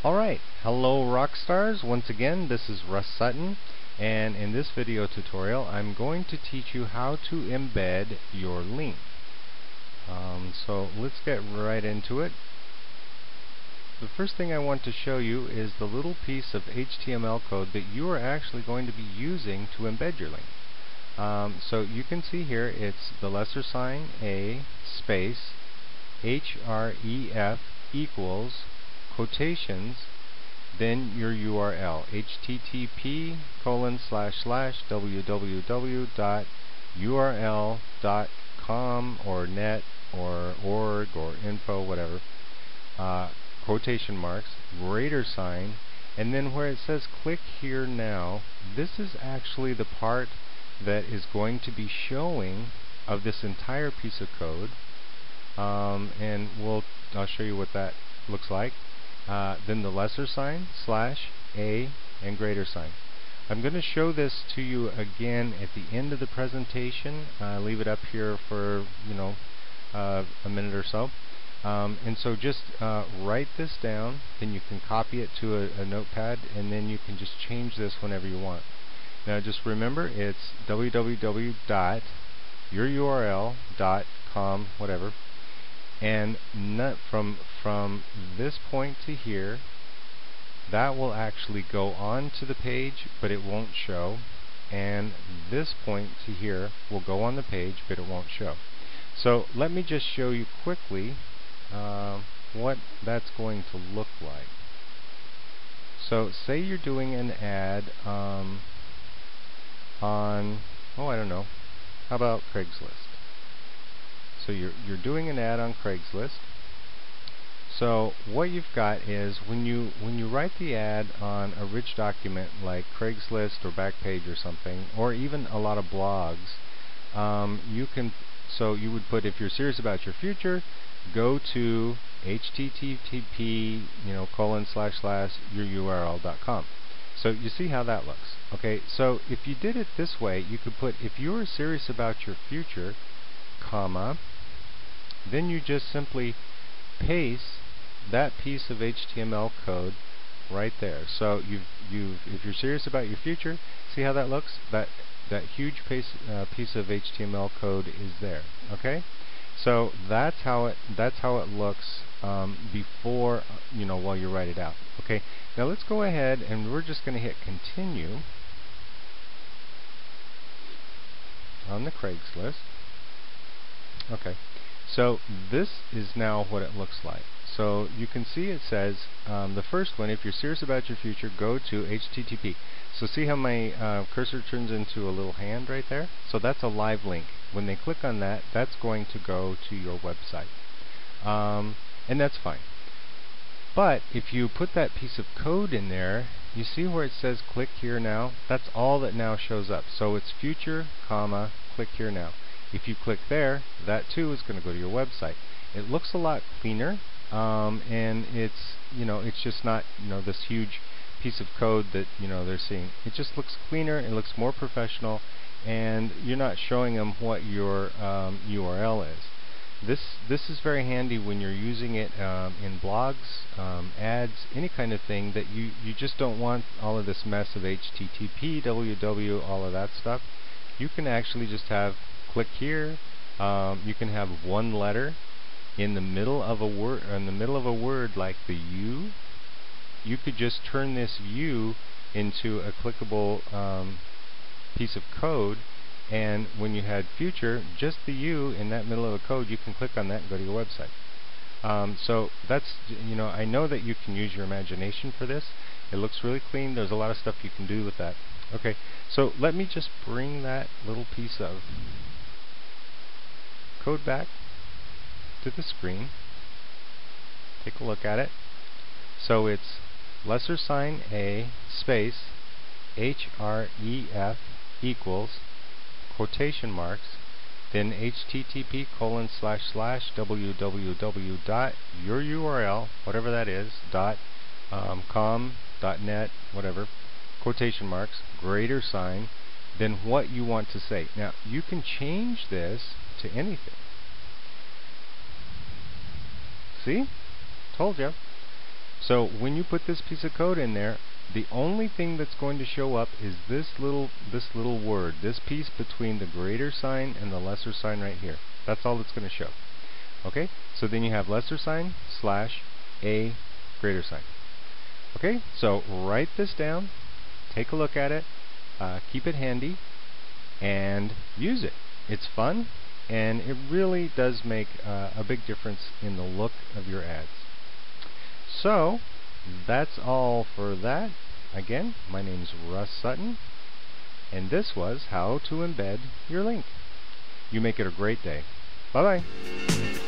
Alright, hello Rockstars. Once again, this is Russ Sutton, and in this video tutorial I'm going to teach you how to embed your link. So let's get right into it. The first thing I want to show you is the little piece of HTML code that you are actually going to be using to embed your link. So you can see here it's the lesser sign A space href equals quotations, then your URL, http://www.url.com or net or org or info, whatever, quotation marks, greater sign, and then where it says click here now, this is actually the part that is going to be showing of this entire piece of code, and I'll show you what that looks like. Then the lesser sign, slash, A, and greater sign. I'm going to show this to you again at the end of the presentation. Leave it up here for, a minute or so. And so just write this down, then you can copy it to a notepad, and then you can just change this whenever you want. Now just remember, it's www.yoururl.com, whatever. And from this point to here, that will actually go on to the page, but it won't show. And this point to here will go on the page, but it won't show. So let me just show you quickly what that's going to look like. So say you're doing an ad on, I don't know, how about Craigslist? So you're doing an ad on Craigslist. So what you've got is when you write the ad on a rich document like Craigslist or Backpage or something, or even a lot of blogs, you would put, if you're serious about your future, go to http://yoururl.com. So you see how that looks. Okay, so if you did it this way, you could put, if you are serious about your future, comma, then you just simply paste that piece of HTML code right there. So if you're serious about your future, see how that looks? That huge piece of HTML code is there. Okay, so that's how it looks before while you write it out. Okay, now let's go ahead and we're just going to hit continue on the Craigslist. Okay, so this is now what it looks like. So you can see it says the first one, if you're serious about your future, go to HTTP. So see how my cursor turns into a little hand right there? So that's a live link. When they click on that, that's going to go to your website. And that's fine. But if you put that piece of code in there, you see where it says click here now? That's all that now shows up. So it's future, comma, click here now. If you click there, that too is going to go to your website. It looks a lot cleaner, and it's just not this huge piece of code that they're seeing. It just looks cleaner, it looks more professional, and you're not showing them what your URL is. This is very handy when you're using it in blogs, ads, any kind of thing that you just don't want all of this mess of HTTP, www, all of that stuff. You can actually just have click here. You can have one letter in the middle of a word, like the U. You could just turn this U into a clickable piece of code, and when you had future, just the U in that middle of the code, you can click on that and go to your website. So that's, I know that you can use your imagination for this. It looks really clean. There's a lot of stuff you can do with that. Okay, so let me just bring that little piece of code back to the screen. Take a look at it. So it's lesser sign A space href equals quotation marks, then http://www.yoururl, whatever that is, .com, .net, whatever, quotation marks, greater sign, then what you want to say. Now you can change this to anything. See? Told you. So when you put this piece of code in there, the only thing that's going to show up is this little word, this piece between the greater sign and the lesser sign right here. That's all that's going to show. Okay? So then you have lesser sign slash a greater sign. Okay? So write this down, take a look at it, keep it handy, and use it. It's fun, and it really does make a big difference in the look of your ads. So that's all for that. Again, my name's Russ Sutton, and this was how to embed your link. You make it a great day. Bye-bye.